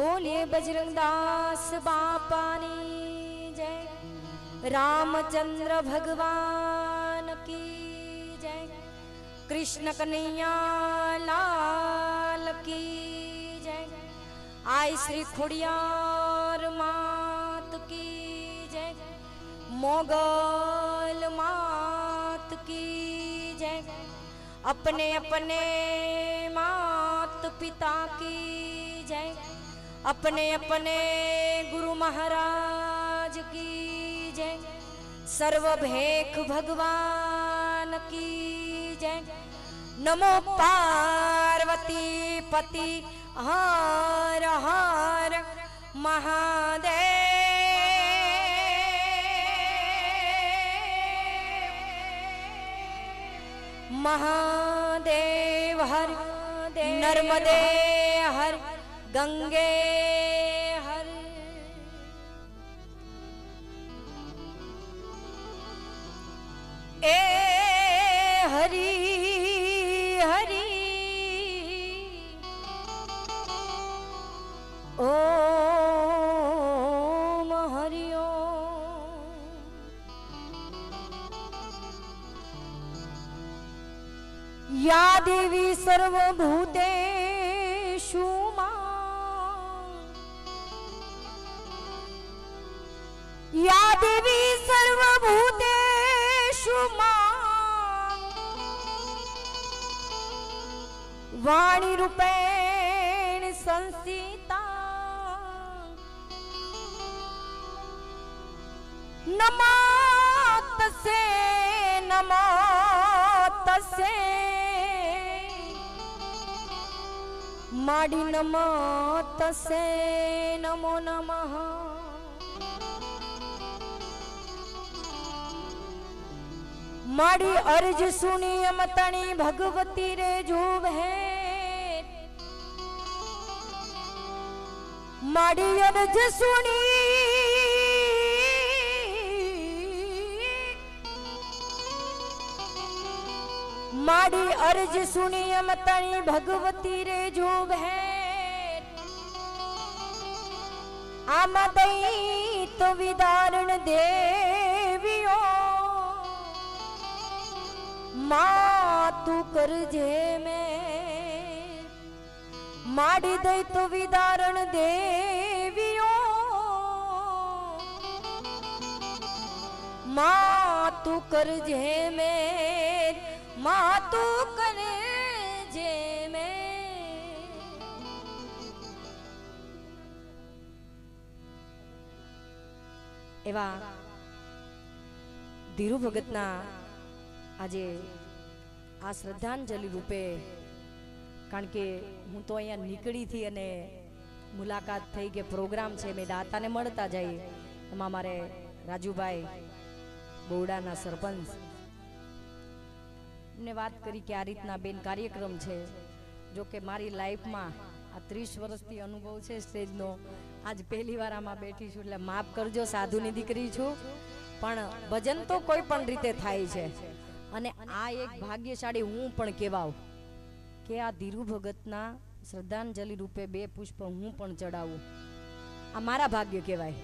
बोलिए बजरंगदास बापानी जय, रामचंद्र भगवान की जय, कृष्ण कन्हैया लाल की जय, आई श्री खुड़ियार मात की जय, मोगल मात की जय, अपने अपने मात पिता की जय, अपने अपने गुरु महाराज की जय, सर्वभेख भगवान की जय। नमो पार्वती पति हर हर महादेव। महादेव हर नर्मदे हर गंगे हर। ए हरि हरि ओम हरि ओम। या देवी सर्वभूतेषु या देवी सर्वभूतेषु वाणी रूपेण संस्थिता नमो तस्यै नमो तस्यै माडी नमो तस्यै नमो नमः। माड़ी अर्ज सुनी अमतणी भगवती रे जोब है, माड़ी अर्ज सुनी माड़ी अर्ज सुनी अमतणी भगवती रे जोब है। आमदई तो विदारण देवियों मां तू करजे में माड़ी दई तो विदारण देवियों मां तू करजे में मां तू करजे में। एवा धीरू भगतना આજે આ શ્રદ્ધાંજલિ રૂપે, કારણ કે હું તો અહીંયા નીકળી થી અને મુલાકાત થઈ કે પ્રોગ્રામ છે, મેં દાતાને મળતા જઈ, એમાં મારે રાજુભાઈ બોવડાના સરપંચ ને વાત કરી કે આ રીતના બેન કાર્યક્રમ છે। જો કે મારી લાઈફમાં આ 30 વર્ષથી અનુભવ છે સ્ટેજનો, આજ પહેલી વાર આમાં બેઠી છું, એટલે માફ કરજો, સાધુની દીકરી છું, પણ ભજન તો કોઈ પણ રીતે થાય છે। અને આ એક ભાગ્યશાળી હું પણ કહેવાઉં કે આ ધીરુ ભગતના શ્રદ્ધાંજલિ રૂપે 2 પુષ્પ હું પણ ચડાવું, આ મારા ભાગ્ય કહેવાય।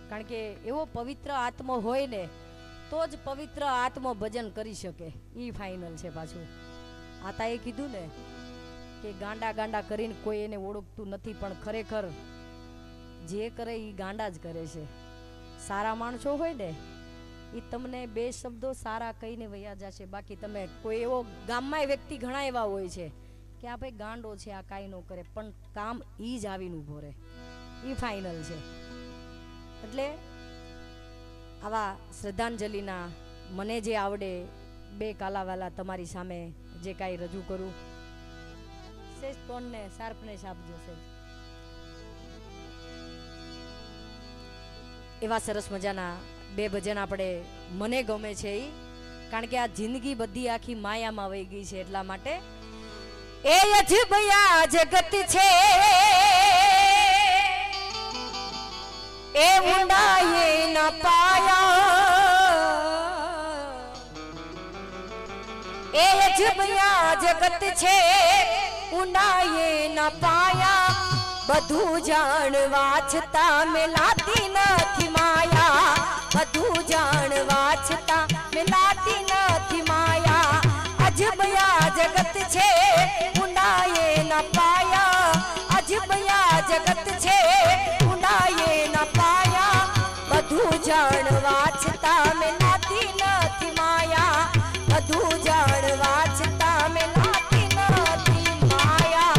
કારણ કે એવો પવિત્ર આત્મા હોય ને તો જ પવિત્ર આત્મા ભજન કરી શકે, એ ફાઇનલ છે। પાછું આતાએ કીધું ને કે ગાંડા ગાંડા કરીને કોઈ એને ઓળખતું નથી, પણ ખરેખર જે કરે એ ગાંડા જ કરે છે। સારા માણસો હોય ને એ તમને 2 શબ્દો સારા કહીને વયા જશે, બાકી તમે કોઈ એવો ગામમાં વ્યક્તિ ઘણા એવા હોય છે કે આ ભાઈ ગાંડો છે, આ કાંઈ ન કરે, પણ કામ એ જ આવીને ઊભો રહે, એ ફાઇનલ છે। એટલે આવા શ્રદ્ધાંજલિના મને જે આવડે 2 કાલાવાલા તમારી સામે જે કાંઈ રજૂ કરું, સેજ ટોનને શાર્પનેસ આપજો સેજ। એવા સરસ મજાના 2 ભજન આપણે મને ગમે છે, કારણ કે આ જિંદગી બધી આખી માયામાં વહી ગઈ છે, એટલા માટે એ અજબયા જગત છે એ ઊંડાએ ન પાયા, એ અજબયા જગત છે ઊંડાએ ન પાયા, બધું જાણવા છતાં મેલાતી નથી માયા, બધું જાણવા છતાં મેલાતી નથી માયા. અજબયા જગત છે ઉનાયે ન પાયા, અજબયા જગત છે ઉનાયે ન પાયા. બધું જાણવા છતાં મેલાતી નથી માયા, બધું જાણવા છતાં મેલાતી નથી માયા.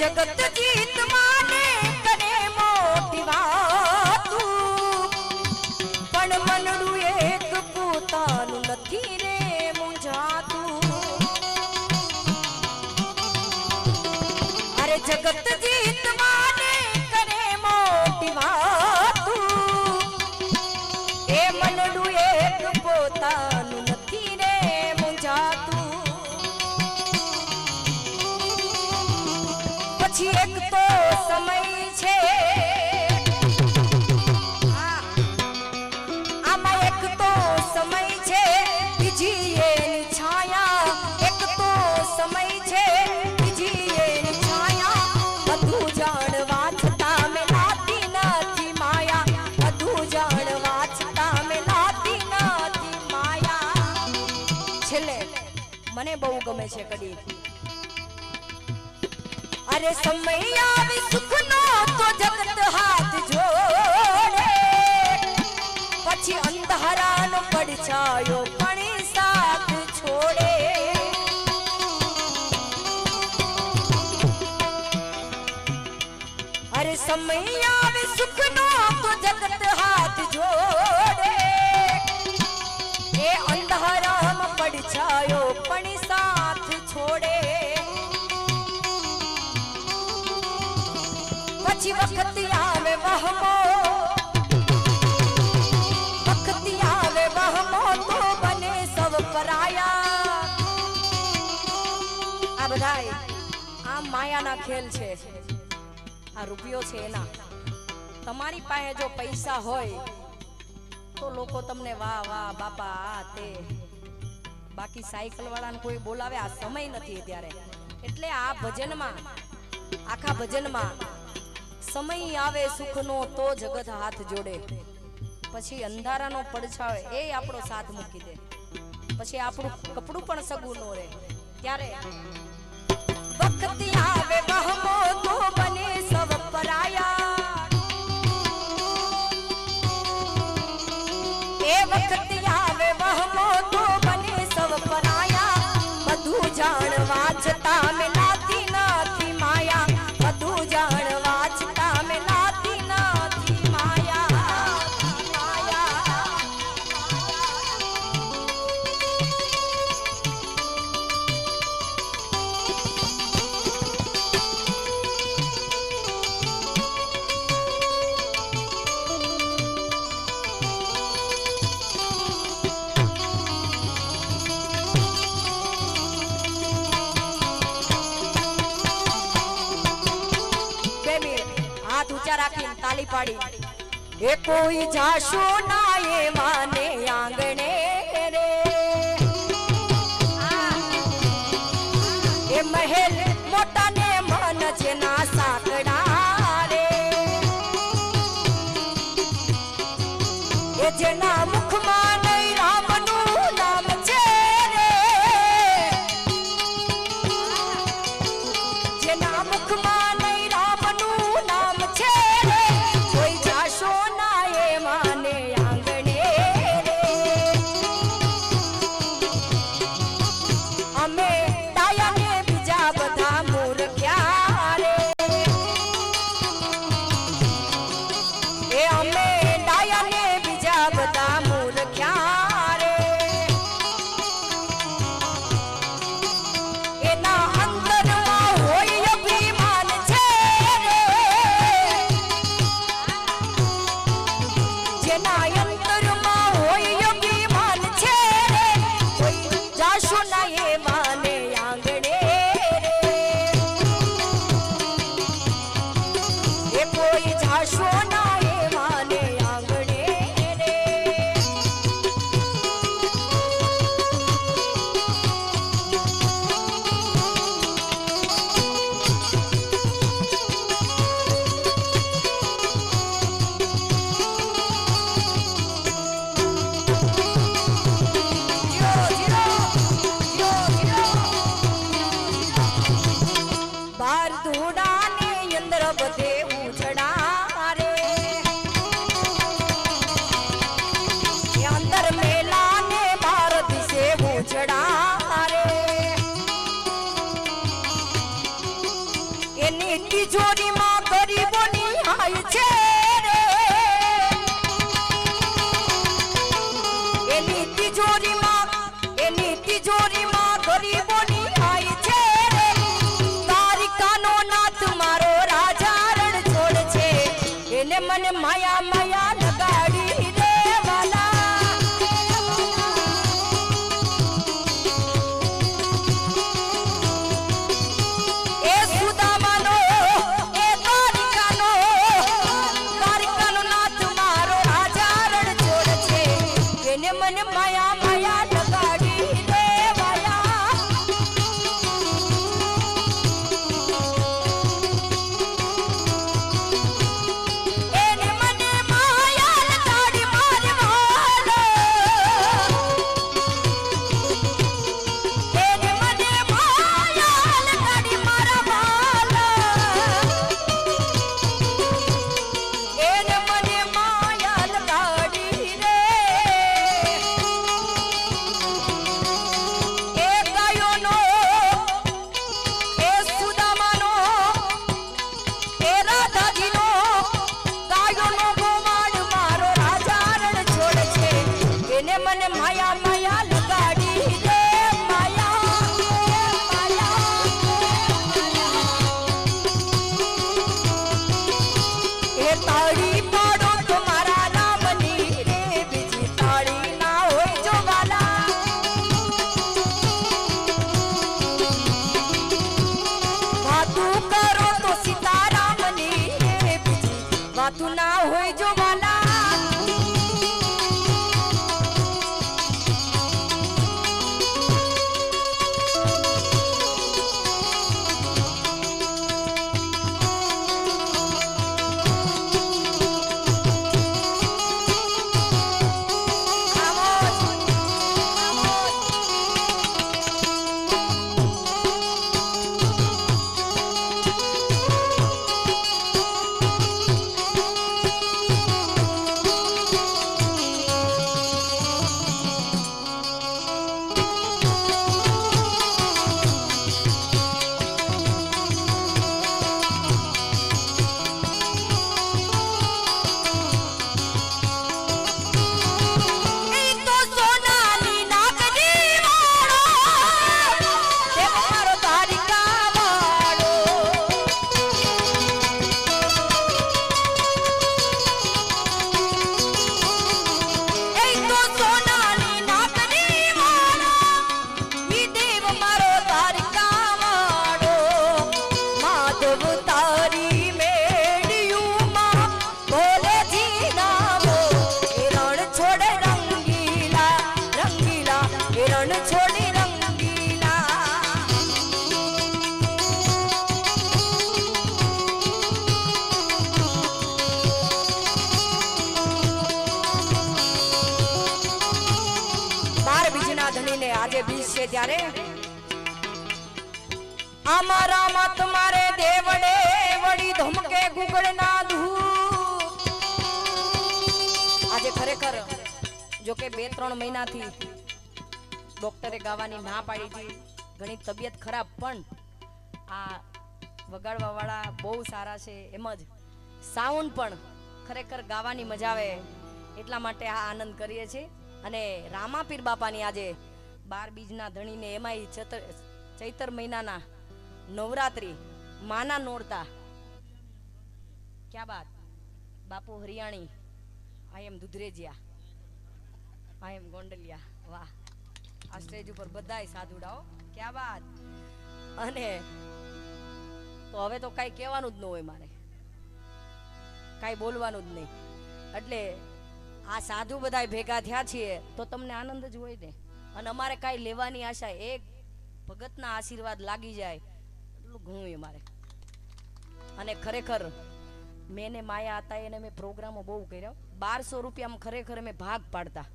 जगत जीत माने करे मोटी वातू पण मनडू एक पोतानु नथी रे मुंझातू अरे जगत जीत माने करे मोटी वातू ए मनडू एक पोतानु नथी रे मुंझातू પછી એક તો સમય છે આમાં એક તો સમય છે બીજી એની છાયા એક તો સમય છે બીજી એની છાયા બધું જાણવા છતાં મેં લાતી નથી માયા બધું જાણવા છતાં મેં લાતી નથી માયા છેલ્લે મને બહુ ગમે છે કડી अरे समय आवे सुख नो तो जगत हाथ जोड़े पछी अंधारा नो પડછાયો પણ સાથ છોડે अरे समय आवे सुख नो तो जगत हाथ जोड़े ए अंधारा में પડછાયો પણ साथ छोड़े પછી વખત આવે વહમો વખત આવે વહમો તો બને સવ પરાયા આ બધાય આ માયાના ખેલ છે આ રૂપિયો છે એના તમારી પાસે જો પૈસા હોય તો લોકો તમને વાહ વાહ બાપા આ તે બાકી સાયકલ વાળાને કોઈ બોલાવે આ સમય નથી ત્યારે એટલે આ ભજનમાં આખા ભજનમાં સમય આવે સુખનો તો જગત હાથ જોડે પછી અંધારાનો પડછાયો એ આપણો સાથ મૂકી દે પછી આપણું કપડું પણ સગું નો રહે ત્યારે વખત આવે વહમો તો બને સવ પરાયા એ વખત આવે વહમો તો બને સવ પરાયા બધું જાણવા છતાં મેં લાતી નથી માયા બધું જાણવા છતાં મેં લાતી નથી માયા हाथ ऊंचा राखी ताली पाड़ी ए कोई जाशो ना ये माने आंगणे रे ए महल मोटा ने मन जेना साकड़ा रे ए जेना मुखમાં નહીં રામનું નામ છે રે જેના મુખમાં નહીં રામનું નામ છે રે કોઈ જાશો ના એ માને આંગણે રે અમે ડાયાને બીજા બધા મૂર્ખ્યા રે એ અમે ડાયાને બીજા બધા મૂર્ખ્યા રે એના અંતરમાં હોય અભિમાન છે રે જેના અંતરમાં હોય અભિમાન છે રે કોઈ જાશો ના એ માને આંગણે રે એ કોઈ જાશો ના એ માને આંગણે રે બાર ધૂડા ને અંદર બધે ઉજડા રે એને મને માયા માયા લગાડી રે વાલા એ સુદામાનો એ દ્વારિકાનો નાથ મારો રાજા રણ છોડ છે એને મને માયા માયા લગાડી રે વાલા એને મને માયા લગાડી મારે વાલો એને મને માયા લગાડી મારા વાલો એને મને માયા લગાડી રે એ ગાયોનો એ સુદામાનો એ રાધાજીનો ગાયોનો ગોવાળ મારો રાજા રણ છોડ છે એને મને માયા માયા લગાડી રે માયા એ તાળી પાડો તો મારા રામની રે બીજી તાળી ના હોય જો વાલા વાતું કરો તો સીતારામની રે બીજી વાતું ના હોય જો વાલા એ તો સોનાની નાગરી વાળો તે મારો દ્વારિકા વાળો એ તો સોનાની નાગરી વાળો ઈ દેવ મારો દ્વારિકા વાળો માધવ તારી મેળ્યુંમાં ભોલેજી નામો એ રણ છોડે રંગીલા રંગીલા એ રણ છોડી રંગીલા બાર બીજના ધણીને આજે બીજ છે ત્યારે અમારામાં તમારે દેવડે વળી ધમકે ગુગળના ધૂપ આજે ખરેખર જો કે 2-3 મહિનાથી ડોક્ટરે ગાવાની ના પાડી હતી ઘણી તબિયત ખરાબ પણ આ વગાડવા વાળા બહુ સારા છે એમ જ સાઉન્ડ પણ ખરેખર ગાવાની મજા આવે એટલા માટે આ આનંદ કરીએ છીએ અને રામાપીર બાપાની આજે 12 બીજના ધણીને એમાંય ચૈતર મહિનાના નવરાત્રી માના નોરતા ક્યાં બાત બાપુ હરિયાણી આઈ એમ દુધરેજિયા આઈ એમ ગોંડલિયા વાહ આ સ્ટેજ ઉપર બધાય સાધુડાઓ ક્યાં બાત અને તો હવે તો કાંઈ કહેવાનું જ ન હોય મારે કાંઈ બોલવાનું જ નહીં એટલે આ સાધુ બધાય ભેગા થયા છીએ તો તમને આનંદ જ હોય ને અને અમારે કાંઈ લેવાની આશા એક ભગતના આશીર્વાદ લાગી જાય એટલું ઘણું અમારે અને ખરેખર મેં ને માયા હતા એને મેં પ્રોગ્રામો બહુ કર્યા 1200 રૂપિયામાં ખરેખર અમે ભાગ પાડતા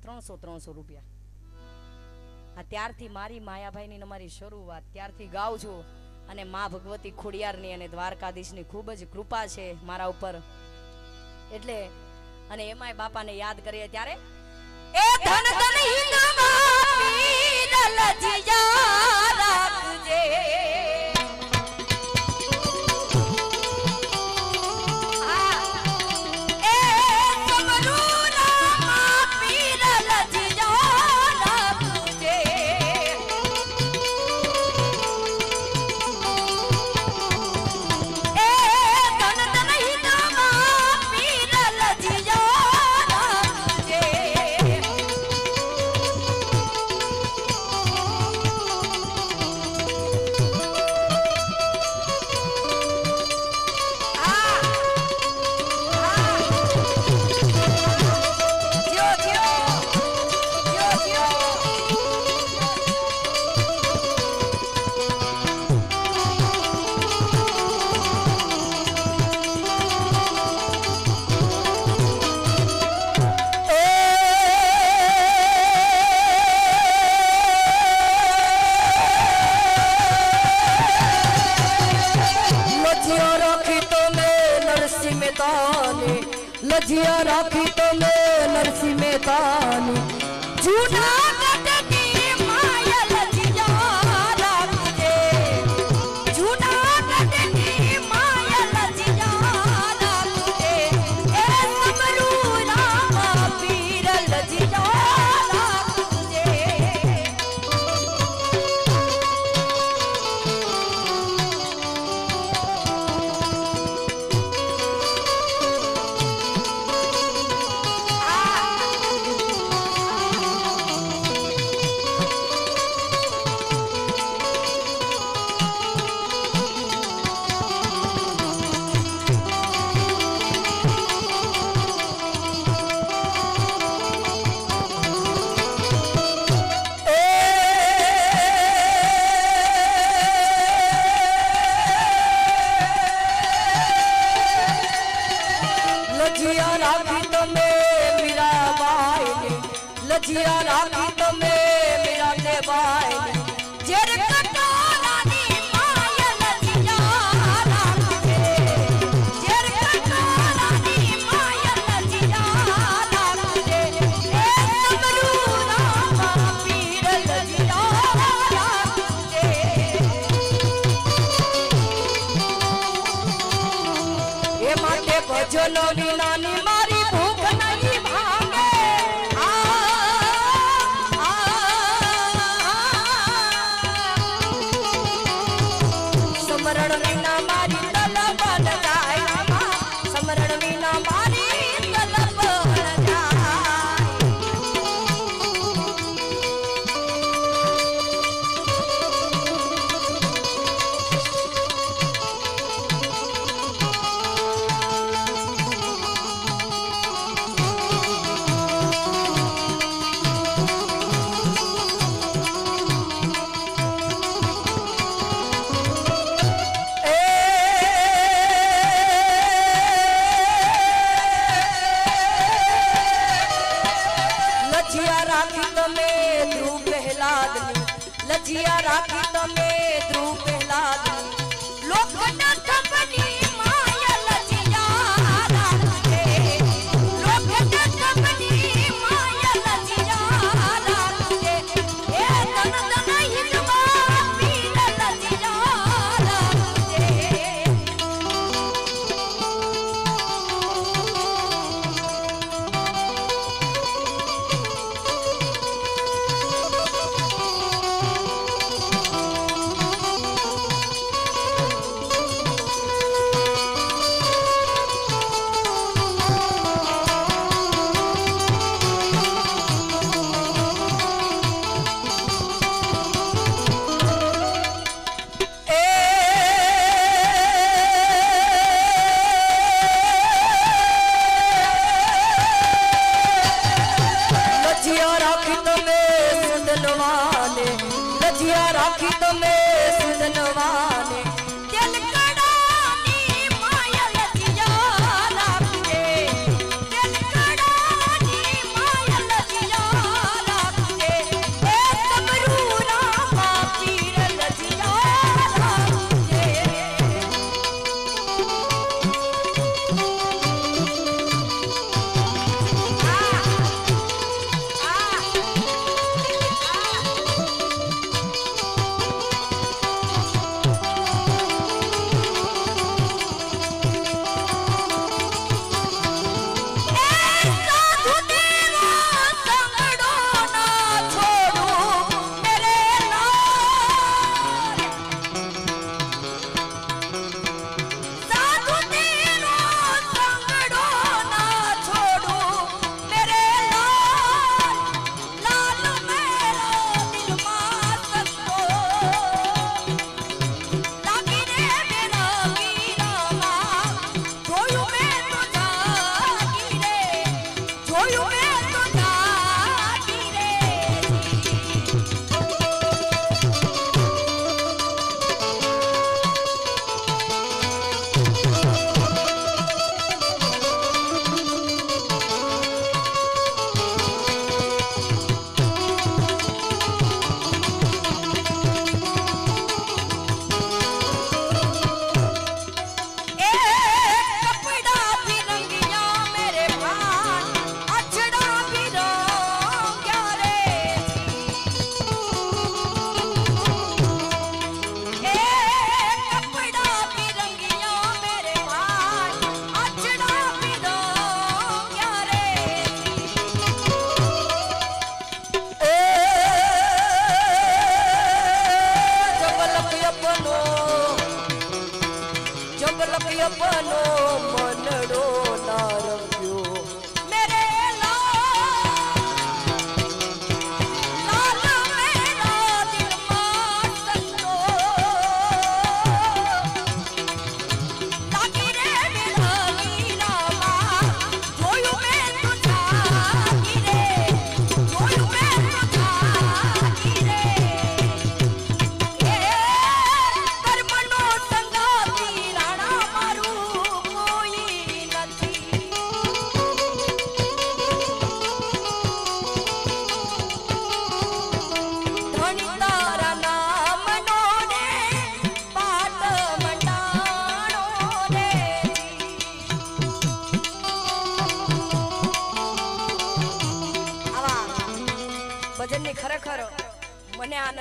300 રૂપિયા આ ત્યારથી મારી માયાભાઈની અમારી શરૂઆત ત્યારથી ગાઉં છું અને મા ભગવતી ખોડિયારની અને દ્વારકાધીશની ખૂબ જ કૃપા છે મારા ઉપર એટલે અને એમાંય બાપાને યાદ કરીએ ત્યારે એ ધન ધન હિંદમાં પીર લજિયા રાખજે ताने लजिया राखी तने नरसी में ताने जूनागढ़ की माया लजिया राखजे जूनागढ़ की माया लजिया राखजे ए समरू रामा पीर लजिया राखजे लजिया राखी तमे मेरा ते बाई जेर कटोरा नी माया लजिया राखजे जेर कटोरा नी माया लजिया राखजे ए समरू रामा पीर लजिया राखजे ए माटे भजनो विना नी मारी भूख नहीं भांगे समरण विना मारी तलब न जाए रामा समरण विना मारी तलब न जाए लजिया राखी तमे ध्रुव प्रहलाद लोक थपनी माया लजिया राखजे लोक थपनी माया लजिया राखजे ए तन तन हितवा पीर लजिया राखजे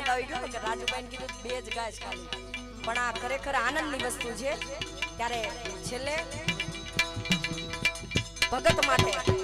ગાવી ગયો કે રાજુભાઈને કીધું બે જ ગાય ખાલી, પણ આ ખરેખર આનંદની વસ્તુ છે. ત્યારે છેલ્લે ભગત માટે